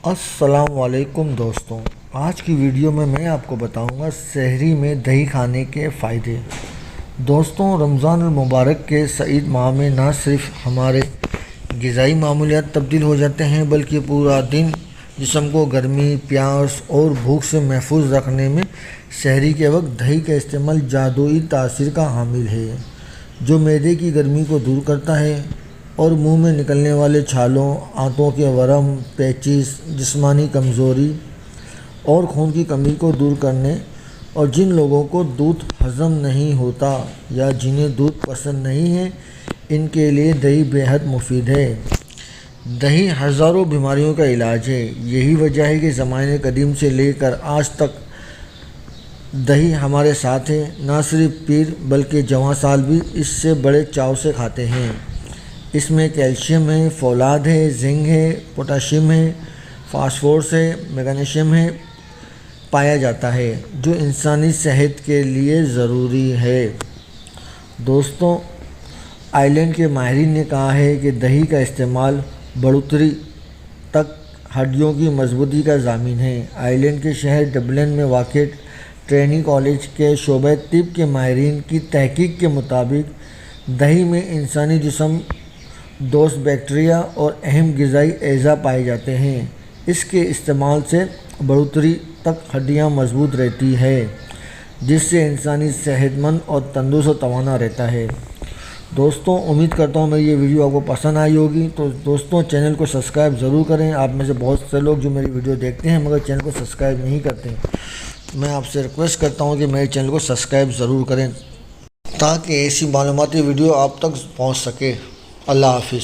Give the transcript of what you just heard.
السلام علیکم دوستوں، آج کی ویڈیو میں آپ کو بتاؤں گا سحری میں دہی کھانے کے فائدے۔ دوستوں، رمضان المبارک کے سعید ماہ میں نہ صرف ہمارے غذائی معمولیات تبدیل ہو جاتے ہیں بلکہ پورا دن جسم کو گرمی، پیاس اور بھوک سے محفوظ رکھنے میں سحری کے وقت دہی کا استعمال جادوئی تاثیر کا حامل ہے، جو معدے کی گرمی کو دور کرتا ہے اور منہ میں نکلنے والے چھالوں، آنتوں کے ورم، پیچس، جسمانی کمزوری اور خون کی کمی کو دور کرنے اور جن لوگوں کو دودھ ہضم نہیں ہوتا یا جنہیں دودھ پسند نہیں ہے، ان کے لیے دہی بے حد مفید ہے۔ دہی ہزاروں بیماریوں کا علاج ہے۔ یہی وجہ ہے کہ زمانے قدیم سے لے کر آج تک دہی ہمارے ساتھ ہے۔ نہ صرف پیر بلکہ جوان سال بھی اس سے بڑے چاو سے کھاتے ہیں۔ اس میں کیلشیم ہے، فولاد ہے، زنک ہے، پوٹاشیم ہے، فاسفورس ہے، میگنیشیم ہے پایا جاتا ہے، جو انسانی صحت کے لیے ضروری ہے۔ دوستوں، آئرلینڈ کے ماہرین نے کہا ہے کہ دہی کا استعمال بڑھوتری تک ہڈیوں کی مضبوطی کا ضامن ہے۔ آئرلینڈ کے شہر ڈبلن میں واقع ٹرینی کالج کے شعبہ طب کے ماہرین کی تحقیق کے مطابق دہی میں انسانی جسم دوست بیکٹیریا اور اہم غذائی اجزاء پائے جاتے ہیں۔ اس کے استعمال سے بڑھوتری تک ہڈیاں مضبوط رہتی ہے، جس سے انسانی صحت مند اور تندرست و توانا رہتا ہے۔ دوستوں، امید کرتا ہوں میری یہ ویڈیو آپ کو پسند آئی ہوگی۔ تو دوستوں، چینل کو سبسکرائب ضرور کریں۔ آپ میں سے بہت سے لوگ جو میری ویڈیو دیکھتے ہیں مگر چینل کو سبسکرائب نہیں کرتے، میں آپ سے ریکویسٹ کرتا ہوں کہ میرے چینل کو سبسکرائب ضرور کریں تاکہ ایسی معلوماتی ویڈیو آپ تک پہنچ سکے۔ اللہ حافظ۔